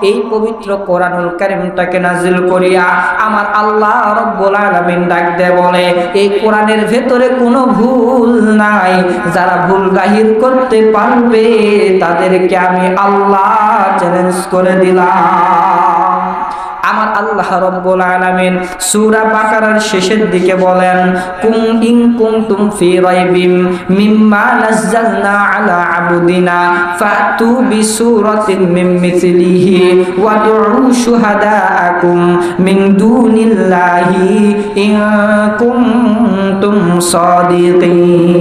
এই পবিত্র কোরআনুল কারীমটাকে নাজিল করিয়া আমার আল্লাহ রব্বুল আলামিন ডাক দেয় বলে, এই কোরআনের ভেতরে কোনো ভুল নাই। যারা ভুল বাহির করতে পারবে তাদেরকে আমি আল্লাহ চ্যালেঞ্জ করে দিলাম। আমার আল্লাহ রব্বুল আলামিন সূরা বাকারার শেষের দিকে বলেন, ইন কুনতুম ফি রাইবিম মিম্মা নাযালনা আলা আবদিনা ফাতু বিসূরাতিন মিন মিসলিহি ওয়াদউ শুহাদাআকুম মিন দুনিল্লাহি ইন কুনতুম সাদিকিন।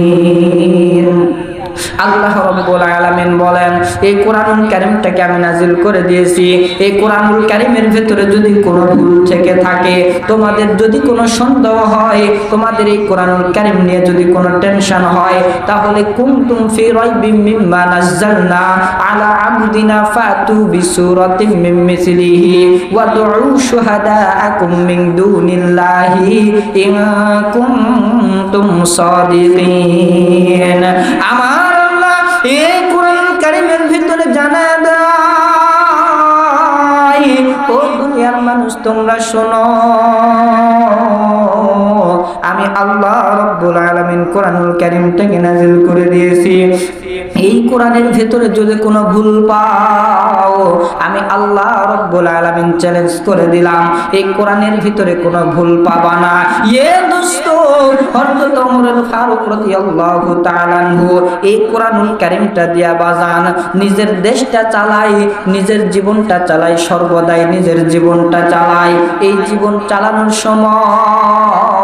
আল্লাহ রাব্বুল আলামিন বলেন, এই কোরআনুল কারীমটাকে আমি নাজিল করে দিয়েছি। এই কোরআনুল কারীমের ভিতরে যদি কোনো ভুল থেকে থাকে, তোমাদের যদি কোনো সন্দেহ হয়, তোমাদের এই কোরআনুল কারীম নিয়ে যদি কোনো টেনশন হয়, তাহলে কুনতুম ফি রাইবিম মিম্মা নাযালনা আলা আবদিনা ফাতু বিসূরাতিন মিন মিসলিহি ওয়াদউ শুহাদাআকুম মিন দুনিল্লাহি ইন কুনতুম সাদিকিন। আমার এই কোরআনুল কারীমের ভিতরে জানা দেয়, ও দুনিয়ার মানুষ তোমরা শোনো, আমি আল্লাহ রব্বুল আলামিন কোরআনুল কারীমটাকে নাজিল করে দিয়েছি। এই কোরআনের ভিতরে যদি কোনো ভুল পাও, আমি আল্লাহ রব্বুল আলামিন চ্যালেঞ্জ করে দিলাম, এই কোরআনের ভিতরে কোনো ভুল পাবা না। দোস্ত, হযরত ওমর ফারুক রাদিয়াল্লাহু তাআলা আনহু এই কোরআনুল কারীমটা দিয়া বাজান নিজের দেশটা চালায়, নিজের জীবনটা চালায়, সর্বদাই নিজের জীবনটা চালায়। এই জীবন চালানোর সময়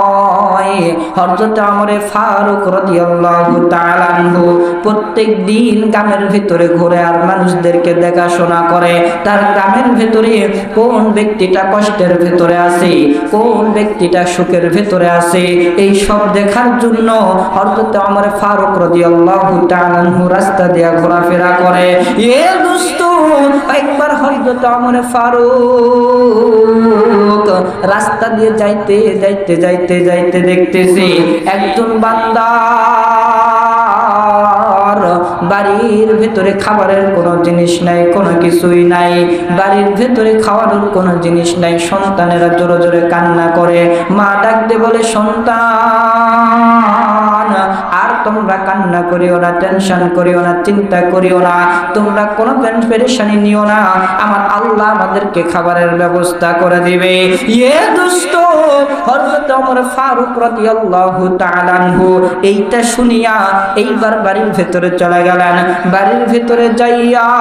হযরত ওমর ফারুক রাদিয়াল্লাহু তাআলা আনহু প্রত্যেক দিন গ্রামের ভিতরে ঘুরে আর মানুষদেরকে দেখাশোনা করে, তার গ্রামের ভিতরে কোন ব্যক্তিটা কষ্টের ভিতরে আছে, কোন ব্যক্তিটা সুখের ভিতরে আছে, এই সব দেখার জন্য হযরত ওমর ফারুক রাদিয়াল্লাহু তাআলা আনহু রাস্তা দিয়ে ঘোরাফেরা করে। দোস্ত, একবার হযরত ওমর ফারুক রাস্তা দিয়ে যাইতে যাইতে যাইতে যাইতে দেখতেছি একজন বান্দা বাড়ির ভেতরে খাবারের কোনো জিনিস নাই, কোনো কিছুই নাই, বাড়ির ভেতরে খাওয়ানোর কোনো জিনিস নাই। সন্তানেরা জোরে জোরে কান্না করে, মা ডাকতে বলে, সন্তান আর তোমরা কান্না করিও না, টেনশন করিও না, চিন্তা করিও না, তোমরা কোনো পেরেশানি নিও না, আমার আল্লাহ আমাদেরকে খাবারের ব্যবস্থা করে দিবে। দোস্ত, হযরত ওমর ফারুক রাদিয়াল্লাহু তাআলা আনহু এইটা শুনিয়া এইবার বাড়ির ভেতরে চলে গেলেন। বাড়ির ভেতরে যাইয়া